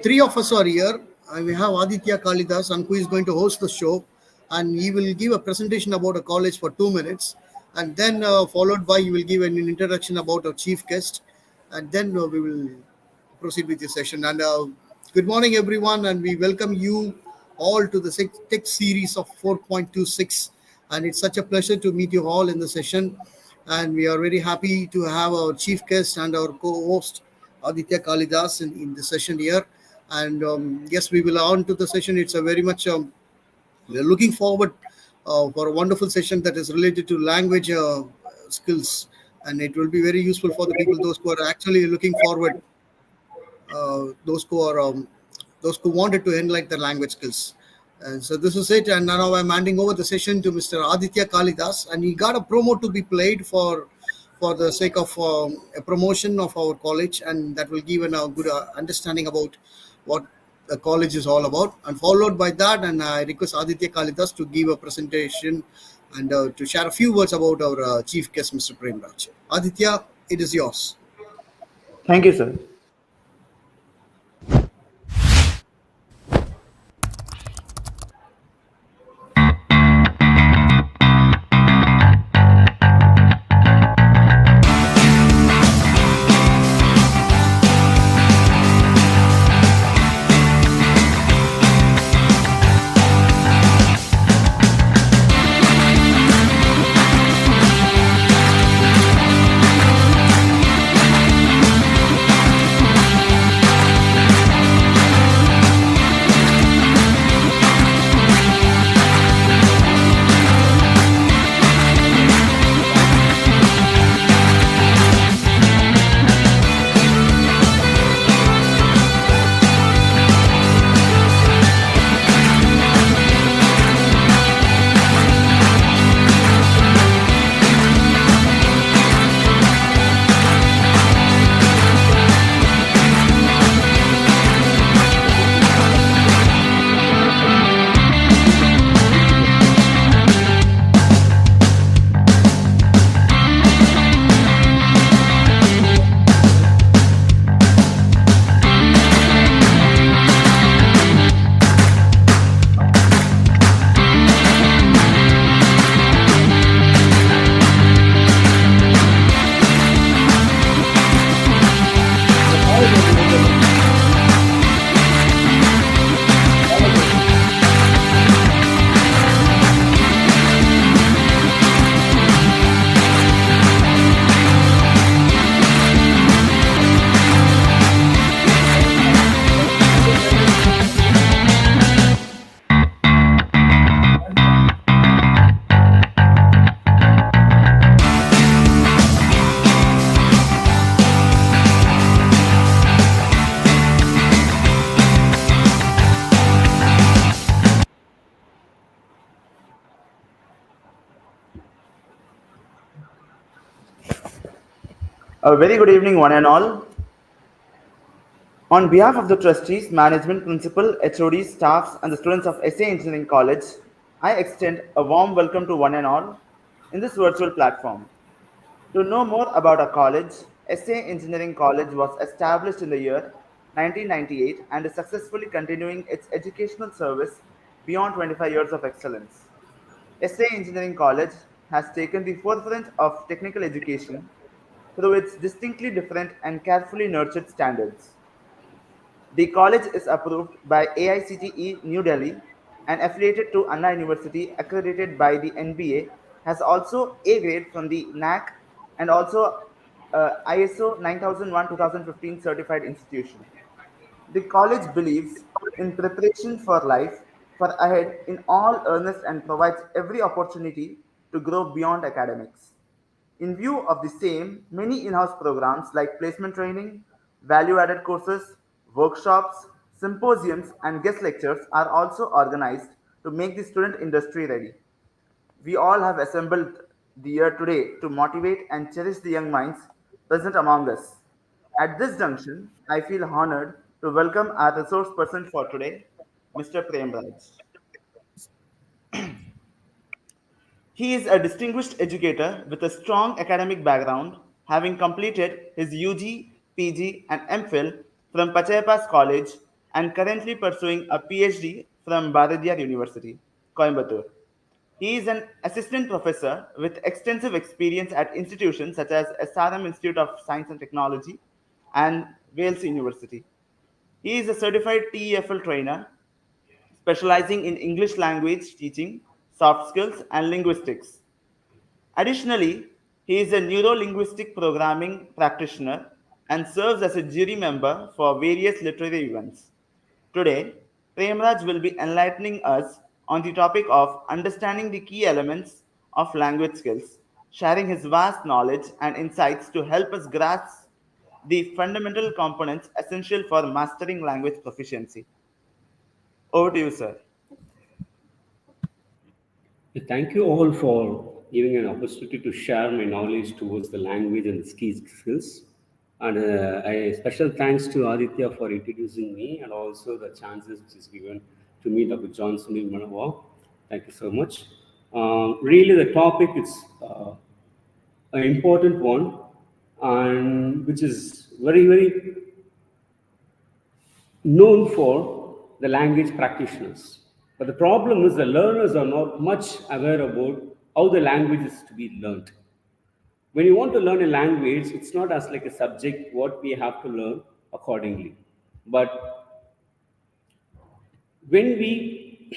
Three of us are here. We have Aditya Kalidas, and who is going to host the show, and he will give a presentation about a college for 2 minutes, and then followed by he will give an introduction about our chief guest, and then we will proceed with the session. And good morning, everyone, and we welcome you all to the tech series of 4.26. And it's such a pleasure to meet you all in the session. And we are very happy to have our chief guest and our co-host Aditya Kalidas in the session here. And yes, we will on to the session. It's a very much we are looking forward for a wonderful session that is related to language skills, and it will be very useful for the people those who are actually looking forward, those who are those who wanted to enlighten their language skills. And so this is it. And now I'm handing over the session to Mr. Aditya Kalidas, and he got a promo to be played for the sake of a promotion of our college, and that will give a good understanding about what the college is all about. And followed by that, and I request Aditya Kalidas to give a presentation and to share a few words about our chief guest, Mr. Premraj. Aditya, it is yours. Thank you, sir. A very good evening, one and all. On behalf of the trustees, management, principal, HODs, staffs, and the students of SA Engineering College, I extend a warm welcome to one and all in this virtual platform. To know more about our college, SA Engineering College was established in the year 1998 and is successfully continuing its educational service beyond 25 years of excellence. SA Engineering College has taken the forefront of technical education through its distinctly different and carefully nurtured standards. The college is approved by AICTE New Delhi and affiliated to Anna University, accredited by the NBA, has also A grade from the NAC and also ISO 9001 2015 certified institution. The college believes in preparation for life, for ahead in all earnest, and provides every opportunity to grow beyond academics. In view of the same, many in-house programs like placement training, value-added courses, workshops, symposiums, and guest lectures are also organized to make the student industry ready. We all have assembled the year today to motivate and cherish the young minds present among us. At this junction, I feel honored to welcome our resource person for today, Mr. Premraj. He is a distinguished educator with a strong academic background, having completed his UG, PG, and MPhil from Pachayapa's College, and currently pursuing a PhD from Bharatiyar University, Coimbatore. He is an assistant professor with extensive experience at institutions such as SRM Institute of Science and Technology and Wales University. He is a certified TEFL trainer specializing in English language teaching, soft skills, and linguistics. Additionally, he is a neuro-linguistic programming practitioner and serves as a jury member for various literary events. Today, Premraj will be enlightening us on the topic of understanding the key elements of language skills, sharing his vast knowledge and insights to help us grasp the fundamental components essential for mastering language proficiency. Over to you, sir. Thank you all for giving an opportunity to share my knowledge towards the language and the key skills. And a special thanks to Aditya for introducing me and also the chances which is given to me, Dr. John Sunil Manawa. Thank you so much. Really, the topic is an important one and which is very, very known for the language practitioners. But the problem is the learners are not much aware about how the language is to be learned. When you want to learn a language, it's not as like a subject what we have to learn accordingly. But when we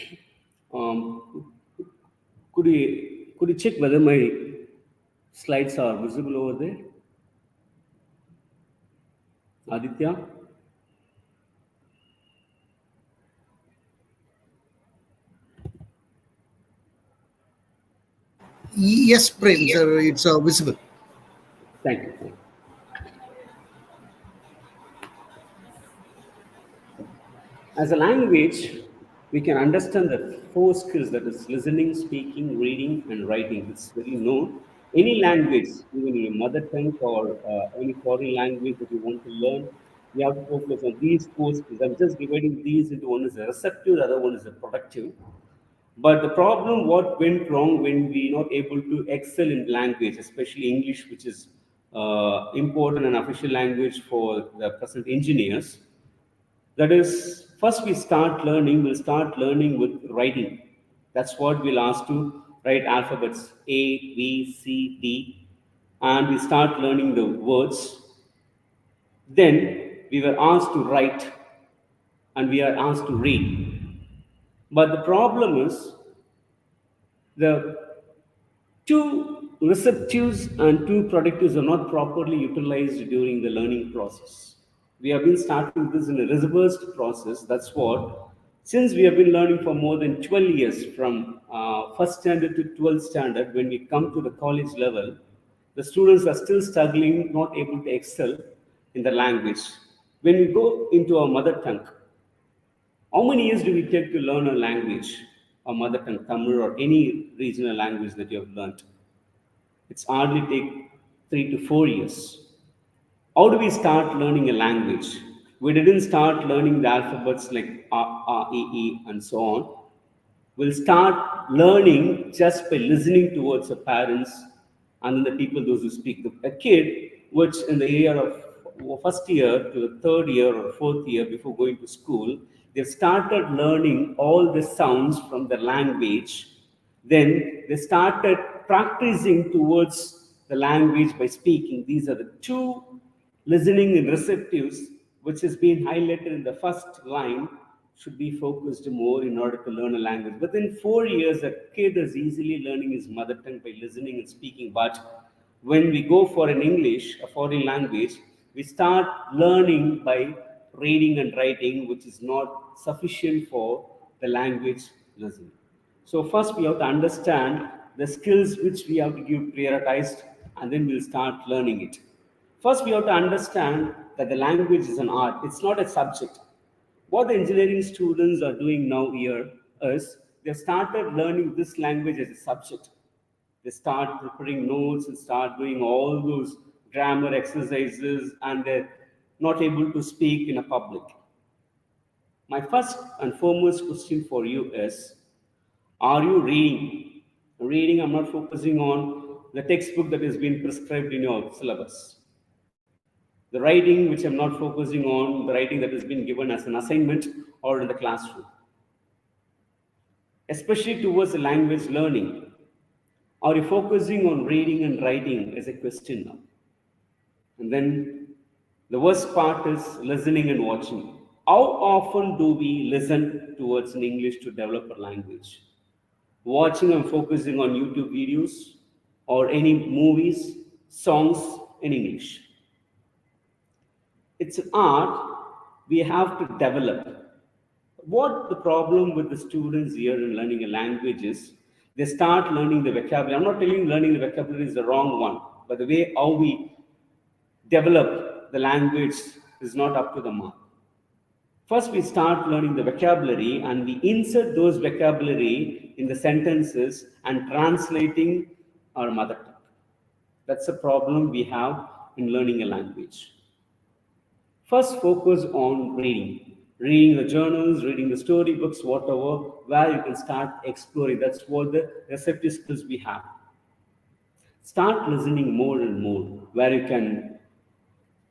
could you check whether my slides are visible over there? Aditya? Yes, Prem, sir, it's visible. Thank you. As a language, we can understand the four skills that is listening, speaking, reading, and writing. It's very known. Any language, even your mother tongue or any foreign language that you want to learn, we have to focus on these four skills. I'm just dividing these into one is a receptive, the other one is a productive. But the problem, what went wrong when we not able to excel in language, especially English, which is important and official language for the present engineers, that is, first we'll start learning with writing. That's what we'll ask to write alphabets A, B, C, D, and we start learning the words. Then we were asked to write and we are asked to read. But the problem is the two receptives and two productives are not properly utilized during the learning process. We have been starting this in a reversed process. That's what, since we have been learning for more than 12 years from first standard to 12th standard, when we come to the college level, the students are still struggling, not able to excel in the language. When we go into our mother tongue, how many years do we take to learn a language, a mother tongue, Tamil, or any regional language that you have learned? It's hardly take 3 to 4 years. How do we start learning a language? We didn't start learning the alphabets like A, A, E, and so on. We'll start learning just by listening towards the parents and the people those who speak. A kid, which in the year of first year to the third year or fourth year before going to school, they've started learning all the sounds from the language. Then they started practicing towards the language by speaking. These are the two listening and receptives, which has been highlighted in the first line, should be focused more in order to learn a language. Within 4 years, a kid is easily learning his mother tongue by listening and speaking. But when we go for an English, a foreign language, we start learning by reading and writing, which is not sufficient for the language listening. So first we have to understand the skills which we have to give prioritized, and then we'll start learning it. First, we have to understand that the language is an art. It's not a subject. What the engineering students are doing now here is they've started learning this language as a subject. They start preparing notes and start doing all those grammar exercises, and they're not able to speak in a public. My first and foremost question for you is, are you reading? Reading, I'm not focusing on the textbook that has been prescribed in your syllabus. The The writing which I'm not focusing on, the writing that has been given as an assignment or in the classroom, especially towards the language learning. Are you focusing on reading and writing is a question now. And then the worst part is listening and watching. How often do we listen towards in English to develop a language? Watching and focusing on YouTube videos or any movies, songs in English. It's an art we have to develop. What the problem with the students here in learning a language is, they start learning the vocabulary. I'm not telling learning the vocabulary is the wrong one, but the way how we develop the language is not up to the mark. First, we start learning the vocabulary and we insert those vocabulary in the sentences and translating our mother tongue. That's a problem we have in learning a language. First, focus on reading. Reading the journals, reading the storybooks, whatever, where you can start exploring. That's what the receptive skills we have. Start listening more and more, where you can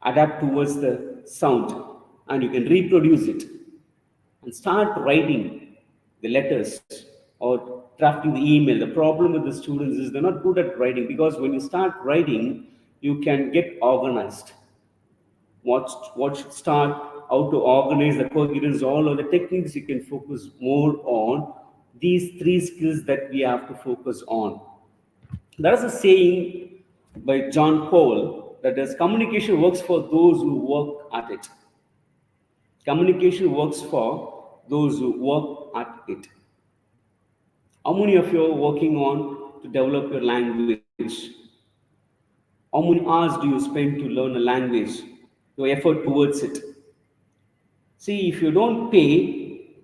adapt towards the sound and you can reproduce it. And start writing the letters or drafting the email. The problem with the students is they're not good at writing, because when you start writing, you can get organized. What should start, how to organize the coherence, all of the techniques you can focus more on. These three skills that we have to focus on. There is a saying by John Paul that as communication works for those who work at it. Communication works for those who work at it. How many of you are working on to develop your language? How many hours do you spend to learn a language? Your effort towards it. See, if you don't pay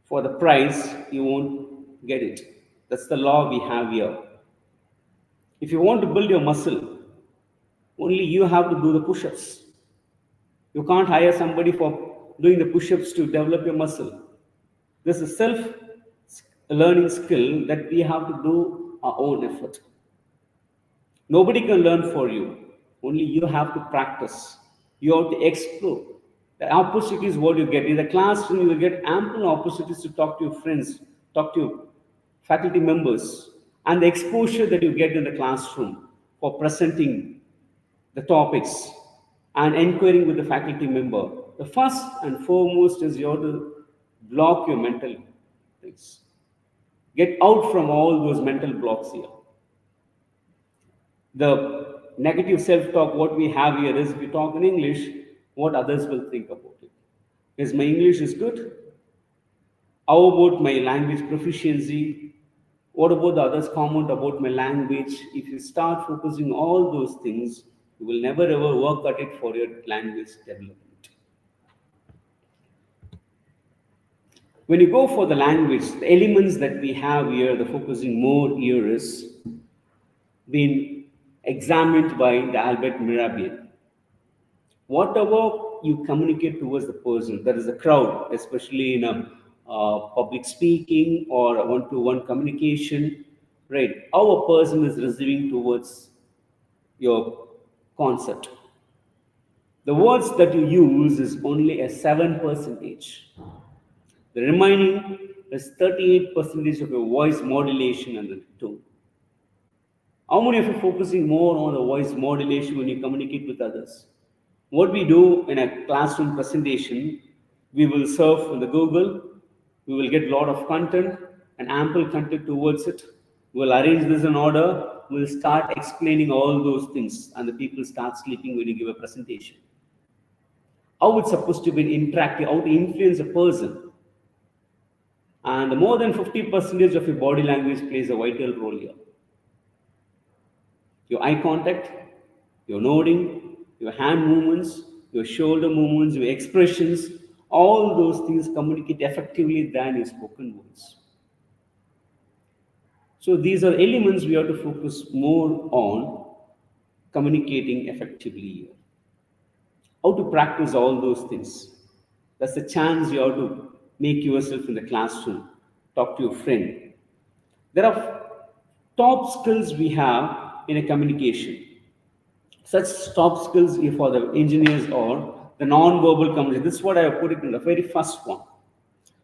for the price, you won't get it. That's the law we have here. If you want to build your muscle, only you have to do the push-ups. You can't hire somebody for doing the push-ups to develop your muscle. This is a self-learning skill that we have to do our own effort. Nobody can learn for you. Only you have to practice. You have to explore. The opportunity is what you get. In the classroom, you will get ample opportunities to talk to your friends, talk to your faculty members, and the exposure that you get in the classroom for presenting the topics and inquiring with the faculty member. The first and foremost is you have to block your mental things. Get out from all those mental blocks here. The negative self-talk, what we have here is, we talk in English, what others will think about it. Is my English is good? How about my language proficiency? What about the others' comment about my language? If you start focusing all those things, you will never ever work at it for your language development. When you go for the language, the elements that we have here, the focusing more here is been examined by the Albert Mirabian. Whatever you communicate towards the person, there is a crowd, especially in a public speaking or a one-to-one communication, right? How a person is receiving towards your concept. The words that you use is only a 7%. The remaining is 38% of your voice modulation and the tone. How many of you are focusing more on the voice modulation when you communicate with others? What we do in a classroom presentation, we will surf on the Google, we will get a lot of content and ample content towards it. We'll arrange this in order, we'll start explaining all those things, and the people start sleeping when you give a presentation. How it's supposed to be interactive, how to influence a person. And more than 50% of your body language plays a vital role here. Your eye contact, your nodding, your hand movements, your shoulder movements, your expressions, all those things communicate effectively than your spoken words. So these are elements we have to focus more on communicating effectively here. How to practice all those things. That's the chance you have to make yourself in the classroom. Talk to your friend. There are top skills we have in a communication. Such top skills for the engineers or the non-verbal communication. This is what I have put it in the very first one.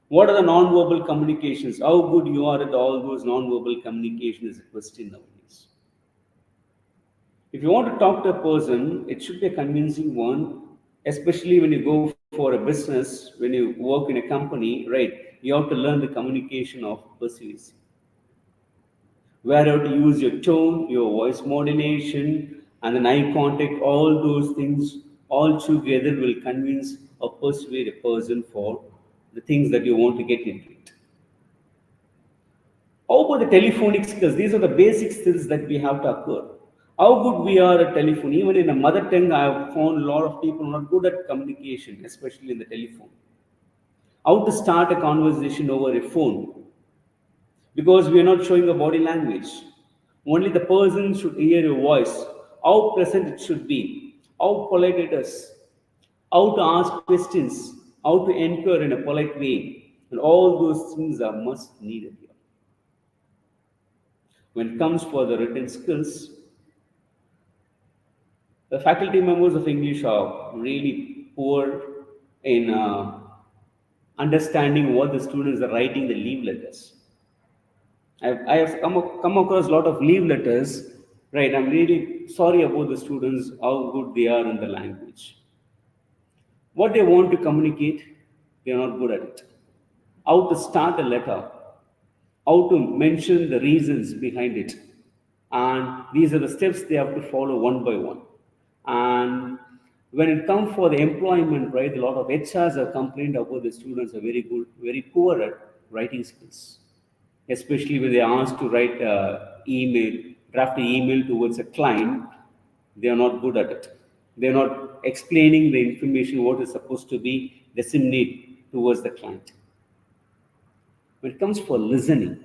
What are the non-verbal communications? How good you are at all those non-verbal communication is a question nowadays. If you want to talk to a person, it should be a convincing one, especially when you go for a business, when you work in a company, right? You have to learn the communication of persuasive. Where you have to use your tone, your voice modulation, and then eye contact, all those things all together will convince or persuade a person for the things that you want to get into it. How about the telephonic skills? These are the basic skills that we have to occur. How good we are at telephone. Even in a mother tongue, I have found a lot of people not good at communication, especially in the telephone. How to start a conversation over a phone, because we are not showing a body language. Only the person should hear your voice, how present it should be, how polite it is, how to ask questions, how to anchor in a polite way, and all those things are must needed here. When it comes for the written skills, the faculty members of English are really poor in understanding what the students are writing the leave letters. I have come across a lot of leave letters, right? I'm really sorry about the students, how good they are in the language. What they want to communicate, they are not good at it. How to start a letter, how to mention the reasons behind it. And these are the steps they have to follow one by one. And when it comes for the employment, right, a lot of HRs have complained about the students are very good, very poor at writing skills, especially when they are asked to write draft an email towards a client, they are not good at it. They are not explaining the information what is supposed to be disseminated towards the client. When it comes for listening,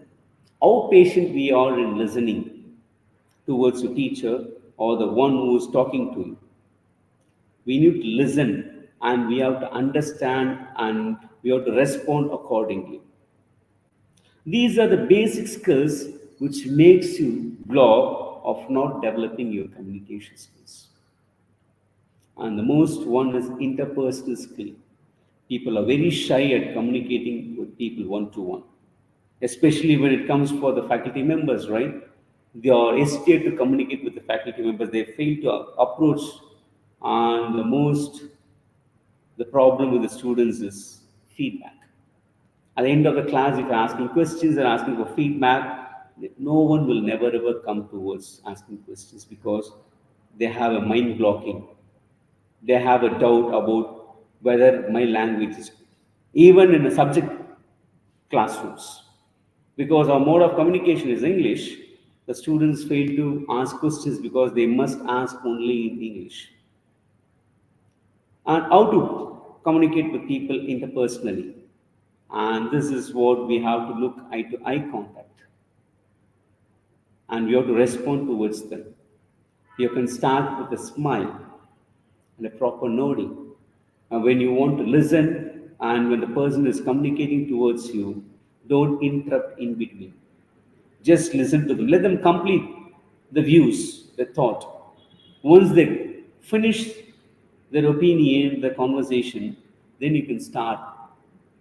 how patient we are in listening towards your teacher or the one who is talking to you. We need to listen and we have to understand and we have to respond accordingly. These are the basic skills which makes you glad of not developing your communication skills. And the most one is interpersonal skill. People are very shy at communicating with people one to one, especially when it comes for the faculty members, right? They are hesitate to communicate with the faculty members. They fail to approach, and the problem with the students is feedback. At the end of the class, if you're asking questions and asking for feedback, no one will never ever come towards asking questions because they have a mind blocking. They have a doubt about whether my language is good. Even in the subject classrooms. Because our mode of communication is English, the students fail to ask questions because they must ask only in English. And how to communicate with people interpersonally. And this is what we have to look eye to eye contact. And we have to respond towards them. You can start with a smile and a proper nodding. And when you want to listen and when the person is communicating towards you, don't interrupt in between. Just listen to them. Let them complete the views, the thought. Once they finish their opinion, the conversation, then you can start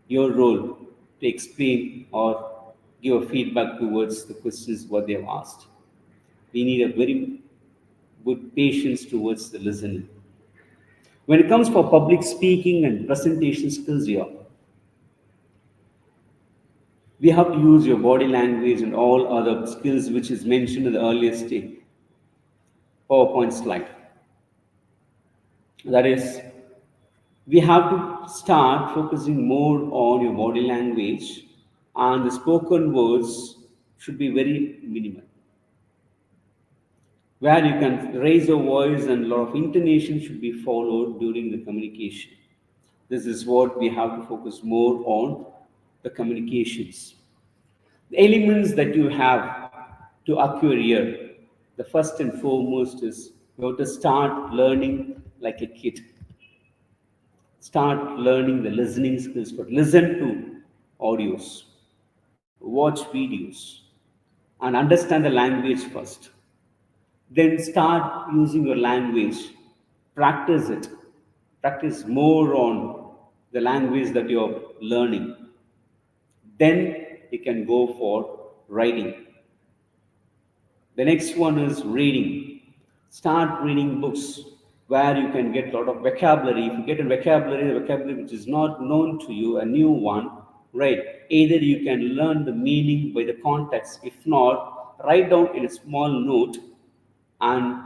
your role to explain or give a feedback towards the questions what they have asked. We need a very good patience towards the listening. When it comes for public speaking and presentation skills here, we have to use your body language and all other skills which is mentioned in the earlier state PowerPoint slide. That is, we have to start focusing more on your body language and the spoken words should be very minimal. Where you can raise your voice and a lot of intonation should be followed during the communication. This is what we have to focus more on the communications. The elements that you have to acquire here, the first and foremost is you have to start learning like a kid. Start learning the listening skills, but listen to audios, watch videos, and understand the language first. Then start using your language, practice it, practice more on the language that you're learning. Then you can go for writing. The next one is reading. Start reading books where you can get a lot of vocabulary. If you get a vocabulary which is not known to you, a new one, right? Either you can learn the meaning by the context. If not, write down in a small note and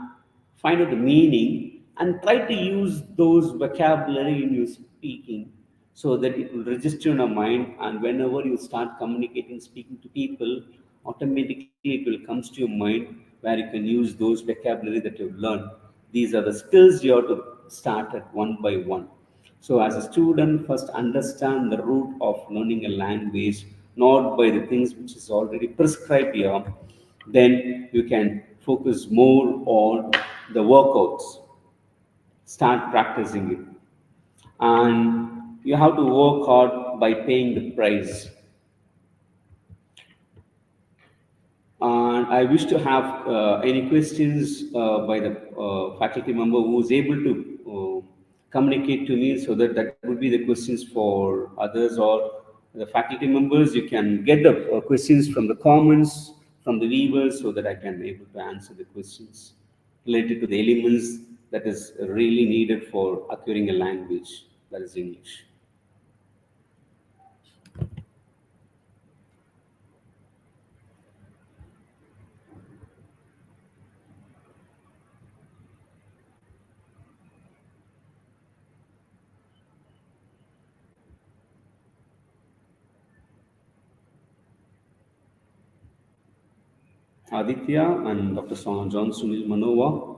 find out the meaning and try to use those vocabulary in your speaking so that it will register in your mind, and whenever you start communicating, speaking to people, automatically it will comes to your mind where you can use those vocabulary that you've learned. These are the skills you have to start at one by one. So as a student, first understand the root of learning a language, not by the things which is already prescribed here. Then you can focus more on the workouts. Start practicing it. And you have to work hard by paying the price. And I wish to have any questions by the faculty member who is able to communicate to me, so that that would be the questions for others or the faculty members. You can get the questions from the comments from the viewers so that I can be able to answer the questions related to the elements that is really needed for acquiring a language, that is English. Aditya and Dr. John Sunil Manova.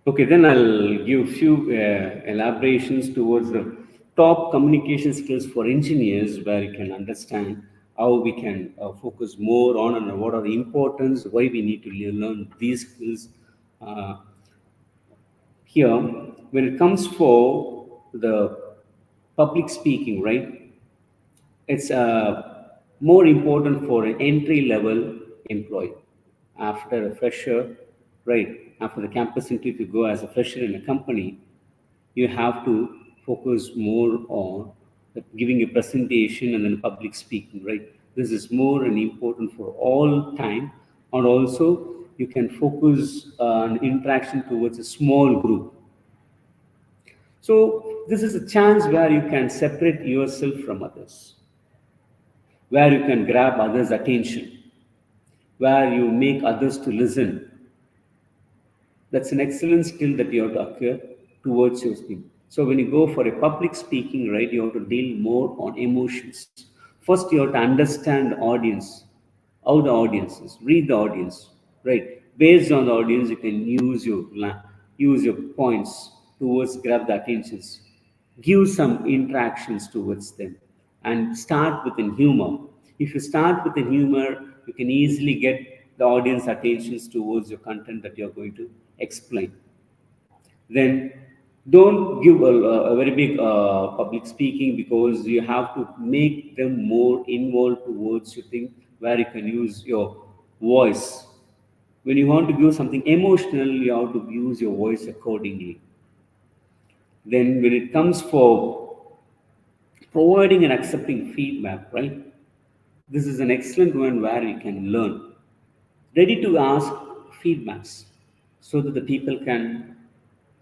Okay, then I'll give few elaborations towards the top communication skills for engineers, where you can understand how we can focus more on and what are the importance, why we need to learn these skills. Uh, Here, when it comes for the public speaking, right? It's more important for an entry level employee. After a fresher, right? After the campus interview, if you go as a fresher in a company, you have to focus more on giving a presentation and then public speaking, right? This is more and important for all time, and also you can focus on interaction towards a small group. So this is a chance where you can separate yourself from others, where you can grab others' attention, where you make others to listen. That's an excellent skill that you have to acquire towards your speaking. So when you go for a public speaking, right, you have to deal more on emotions. First, you have to understand the audience, how the audience is, read the audience, right? Based on the audience, you can use your points towards grab the attentions, give some interactions towards them, and start with an humor. If you start with an humor, you can easily get the audience attentions towards your content that you're going to explain. Then don't give a very big public speaking, because you have to make them more involved towards your thing, where you can use your voice. When you want to give something emotional, you have to use your voice accordingly. Then when it comes for providing and accepting feedback, right? This is an excellent one where you can learn. Ready to ask feedbacks so that the people can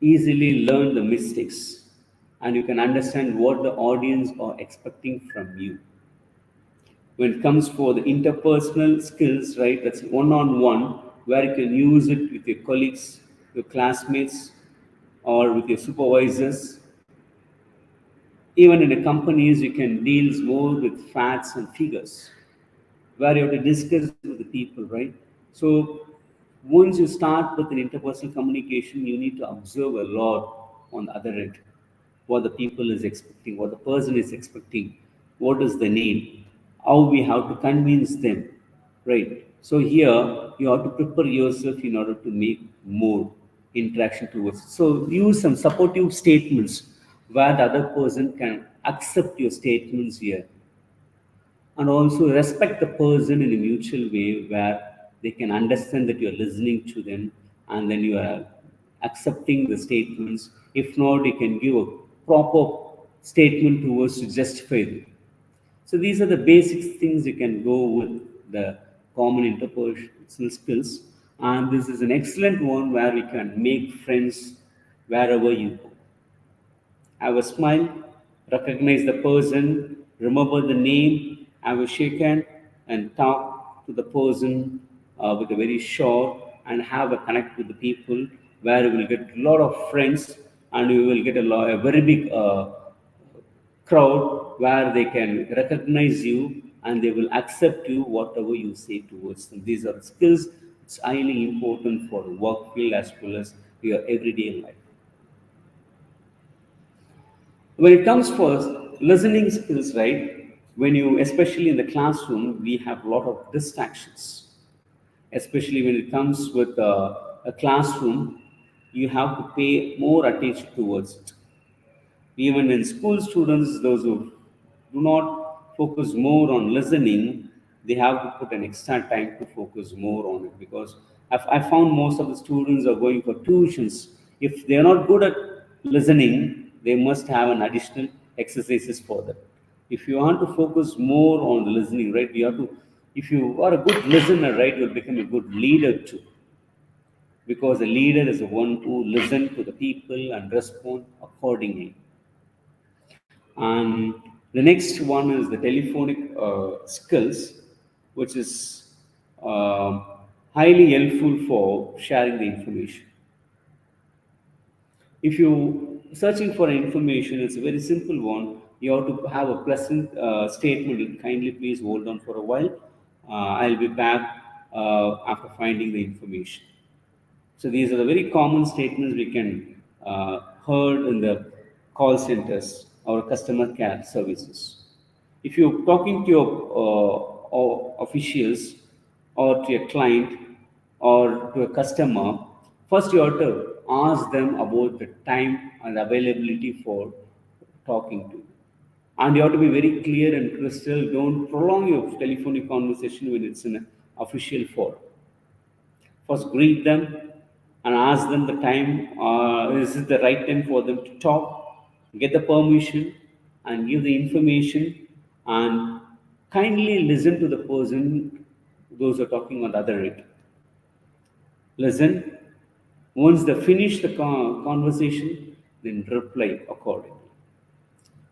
easily learn the mistakes and you can understand what the audience are expecting from you. When it comes for the interpersonal skills, right, that's one-on-one, where you can use it with your colleagues, your classmates, or with your supervisors. Even in the companies, you can deal more with facts and figures, where you have to discuss with the people, right? So once you start with an interpersonal communication, you need to observe a lot on the other end, what the people is expecting, what the person is expecting, what is the need, how we have to convince them, right? So here you have to prepare yourself in order to make more interaction towards. So use some supportive statements where the other person can accept your statements here, and also respect the person in a mutual way where they can understand that you are listening to them, and then you are accepting the statements. If not, you can give a proper statement towards to justify them. So these are the basic things you can go with the common interpersonal skills, and this is an excellent one where we can make friends wherever you go. Have a smile, recognize the person, remember the name, have a shake hand, and talk to the person with a very short, and have a connect with the people where you will get a lot of friends, and you will get a very big crowd where they can recognize you and they will accept you whatever you say towards them. These are skills. It's highly important for the work field as well as your everyday life. When it comes for listening skills, right, when you, especially in the classroom, we have a lot of distractions, especially when it comes with a classroom. You have to pay more attention towards it. Even in school students, those who do not focus more on listening, they have to put an extra time to focus more on it, because I found most of the students are going for tuitions. If they are not good at listening, they must have an additional exercises for that. If you want to focus more on the listening, right, you have to. If you are a good listener, right, you'll become a good leader too, because a leader is the one who listen to the people and respond accordingly. And the next one is the telephonic skills, which is um highly helpful for sharing the information. If you searching for information, it's a very simple one. You have to have a pleasant statement. Kindly, please hold on for a while. I'll be back after finding the information. So these are the very common statements we can heard in the call centers or customer care services. If you're talking to your officials or to a client or to a customer, first you have to ask them about the time and availability for talking to. And you have to be very clear and crystal. Don't prolong your telephonic conversation when it's in an official forum. First, greet them and ask them the time. Is it the right time for them to talk? Get the permission and give the information, and kindly listen to the person. Those who are talking on the other end. Listen. Once they finish the conversation, then reply accordingly.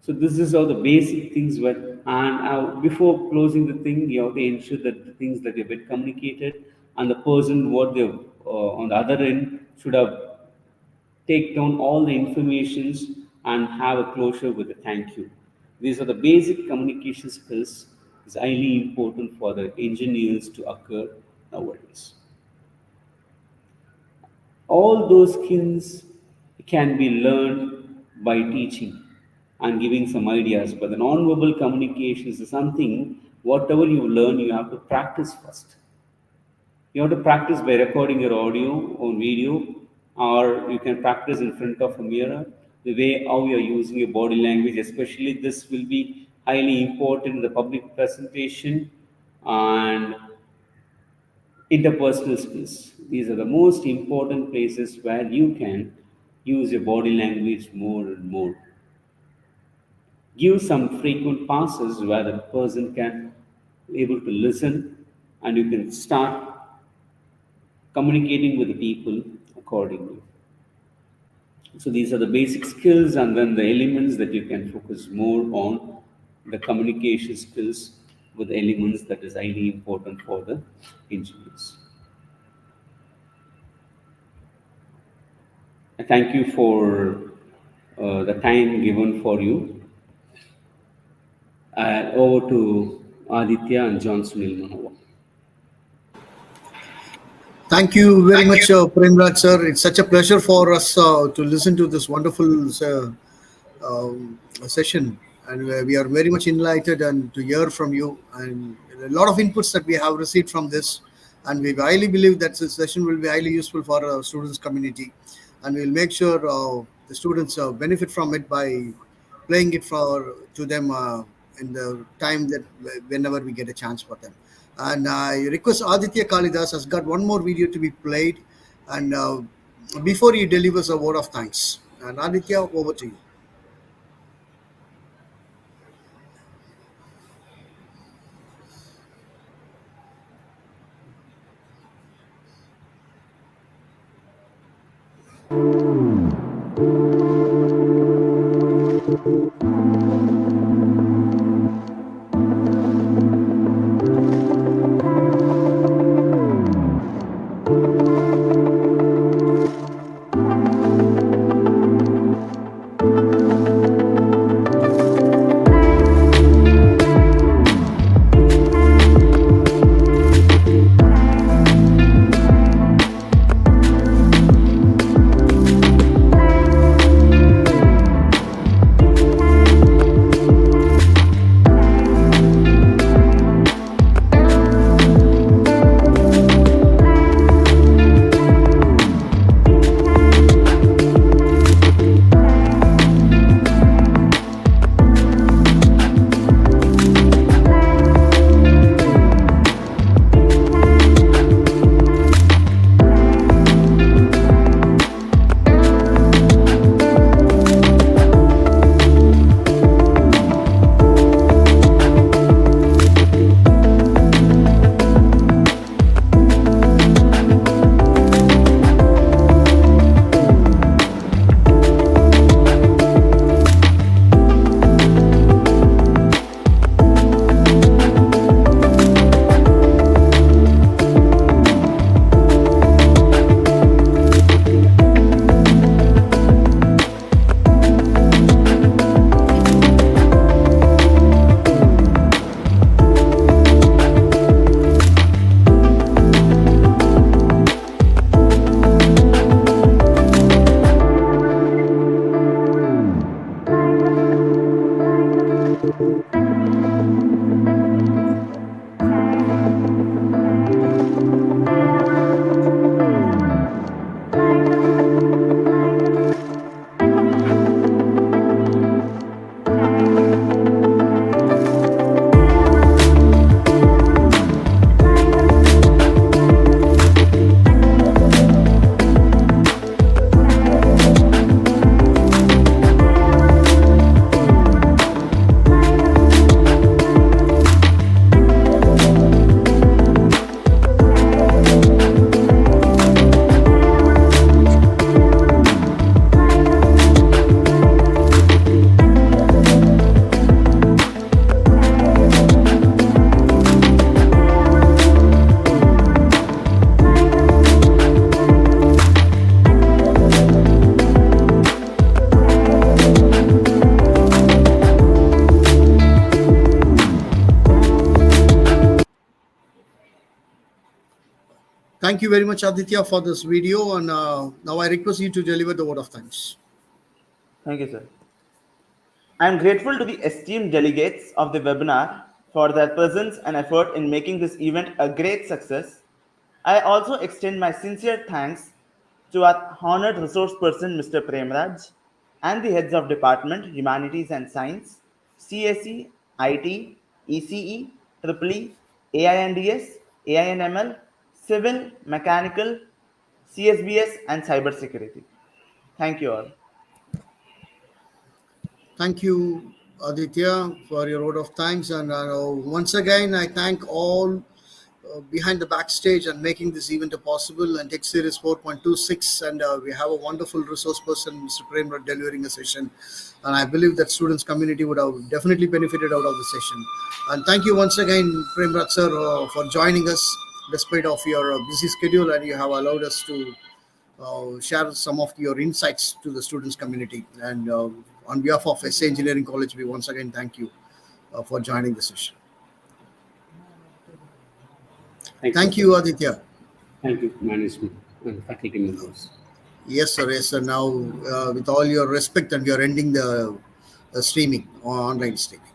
So this is how the basic things were. And before closing the thing, you have to ensure that the things that have been communicated and the person what they on the other end should have take down all the informations and have a closure with a thank you. These are the basic communication skills. Is highly important for the engineers to occur nowadays. All those skills can be learned by teaching and giving some ideas, but the non-verbal communications is something, whatever you learn, you have to practice first. You have to practice by recording your audio on video, or you can practice in front of a mirror, the way how you are using your body language, especially this will be highly important in the public presentation and interpersonal skills. These are the most important places where you can use your body language more and more. Give some frequent passes where the person can able to listen, and you can start communicating with the people accordingly. So these are the basic skills, and then the elements that you can focus more on the communication skills with elements that is highly important for the engineers. I thank you for the time given for you. Over to Aditya and John Sunil Manohar. Thank you very much, Premraj sir. It's such a pleasure for us to listen to this wonderful session, and we are very much enlightened and to hear from you and a lot of inputs that we have received from this, and we highly believe that this session will be highly useful for our students community, and we'll make sure the students benefit from it by playing it for to them in the time that whenever we get a chance for them. And I request Aditya Kalidas has got one more video to be played, and before he delivers a word of thanks. And Aditya, over to you. Thank you very much, Aditya, for this video. And now I request you to deliver the word of thanks. Thank you, sir. I am grateful to the esteemed delegates of the webinar for their presence and effort in making this event a great success. I also extend my sincere thanks to our honored resource person, Mr. Premraj, and the heads of Department, Humanities and Science, CSE, IT, ECE, EEE, AINDS, AINML, Civil, Mechanical, CSBS, and Cybersecurity. Thank you all. Thank you, Aditya, for your word of thanks. And once again, I thank all behind the backstage and making this event possible, and Tech Series 4.26. And we have a wonderful resource person, Mr. Premraj, delivering a session. And I believe that students community would have definitely benefited out of the session. And thank you once again, Premraj sir, for joining us despite of your busy schedule, and you have allowed us to share some of your insights to the students community. And on behalf of SA Engineering College, we once again thank you. for joining the session. Thank you, Thank sir. you, Aditya. Thank you, management and faculty members. Yes, sir. Yes, sir. Now, with all your respect, and we are ending the streaming, online streaming.